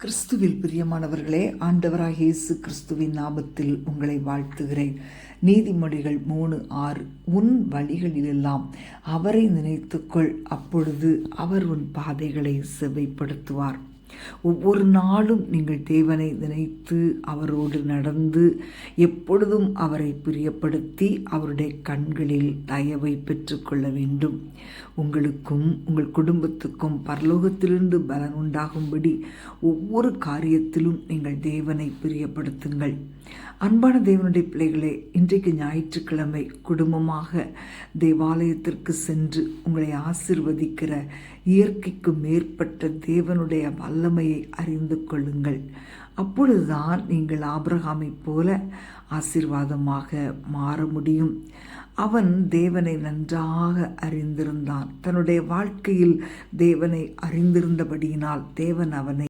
கிறிஸ்துவில் பிரியமானவர்களே, ஆண்டவராகிய இயேசு கிறிஸ்துவின் நாமத்தில் உங்களை வாழ்த்துகிறேன். நீதிமொழிகள் 3:6, உன் வழிகளிலெல்லாம் அவரை நினைத்துக்கொள், அப்பொழுது அவர் உன் பாதைகளை செவ்வைப்படுத்துவார். ஒவ்வொரு நாளும் நீங்கள் தேவனை நினைத்து அவரோடு நடந்து எப்பொழுதும் அவரை பிரியப்படுத்தி அவருடைய கண்களில் தயவை பெற்றுக்கொள்ள வேண்டும். உங்களுக்கும் உங்கள் குடும்பத்துக்கும் பரலோகத்திலிருந்து பலன் உண்டாகும்படி ஒவ்வொரு காரியத்திலும் நீங்கள் தேவனை பிரியப்படுத்துங்கள். அன்பான தேவனுடைய பிள்ளைகளே, இன்றைக்கு ஞாயிற்றுக்கிழமை குடும்பமாக தேவாலயத்திற்கு சென்று உங்களை ஆசீர்வதிக்கிற இயற்கைக்கு மேற்பட்ட தேவனுடைய வல்லமையை அறிந்து கொள்ளுங்கள். அப்பொழுதுதான் நீங்கள் ஆபிரகாமைப் போல ஆசீர்வாதமாக மாற முடியும். அவன் தேவனை நன்றாக அறிந்திருந்தான். தன்னுடைய வாழ்க்கையில் தேவனை அறிந்திருந்தபடியினால் தேவன் அவனை